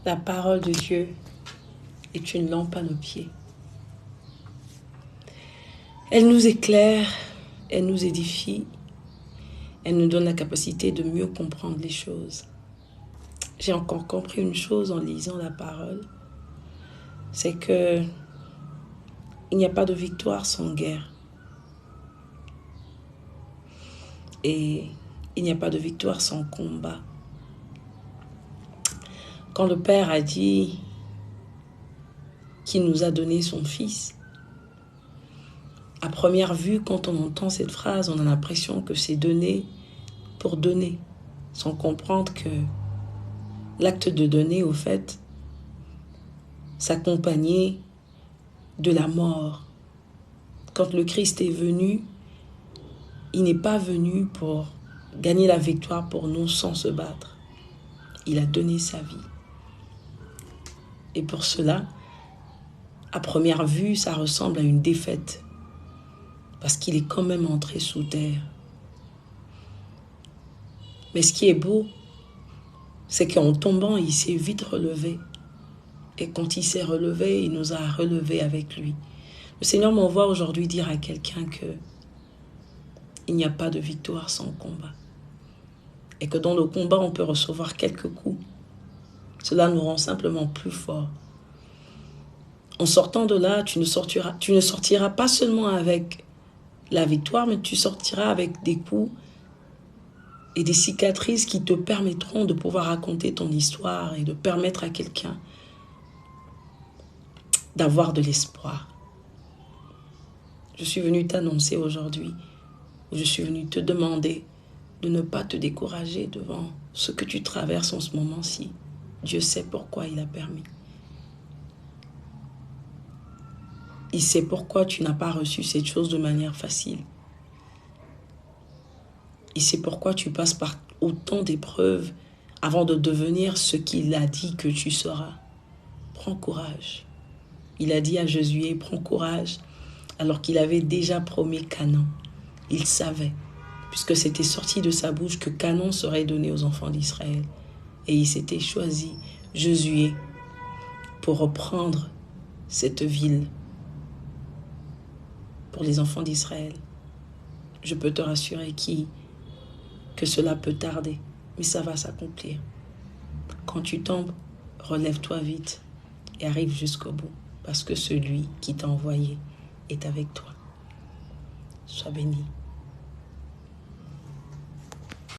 La parole de Dieu est une lampe à nos pieds. Elle nous éclaire, elle nous édifie, elle nous donne la capacité de mieux comprendre les choses. J'ai encore compris une chose en lisant la parole, c'est que il n'y a pas de victoire sans guerre. Et il n'y a pas de victoire sans combat. Quand le Père a dit qu'il nous a donné son Fils, à première vue, quand on entend cette phrase, on a l'impression que c'est donné pour donner, sans comprendre que l'acte de donner, au fait, s'accompagnait de la mort. Quand le Christ est venu, il n'est pas venu pour gagner la victoire pour nous sans se battre. Il a donné sa vie. Et pour cela, à première vue, ça ressemble à une défaite. Parce qu'il est quand même entré sous terre. Mais ce qui est beau, c'est qu'en tombant, il s'est vite relevé. Et quand il s'est relevé, il nous a relevés avec lui. Le Seigneur m'envoie aujourd'hui dire à quelqu'un que il n'y a pas de victoire sans combat. Et que dans le combat, on peut recevoir quelques coups. Cela nous rend simplement plus forts. En sortant de là, tu ne sortiras pas seulement avec la victoire, mais tu sortiras avec des coups et des cicatrices qui te permettront de pouvoir raconter ton histoire et de permettre à quelqu'un d'avoir de l'espoir. Je suis venu t'annoncer aujourd'hui, je suis venu te demander de ne pas te décourager devant ce que tu traverses en ce moment-ci. Dieu sait pourquoi il a permis. Il sait pourquoi tu n'as pas reçu cette chose de manière facile. Il sait pourquoi tu passes par autant d'épreuves avant de devenir ce qu'il a dit que tu seras. Prends courage. Il a dit à Josué, prends courage, alors qu'il avait déjà promis Canaan. Il savait, puisque c'était sorti de sa bouche, que Canaan serait donné aux enfants d'Israël. Et il s'était choisi, Josué, pour reprendre cette ville pour les enfants d'Israël. Je peux te rassurer que cela peut tarder, mais ça va s'accomplir. Quand tu tombes, relève-toi vite et arrive jusqu'au bout, parce que celui qui t'a envoyé est avec toi. Sois béni.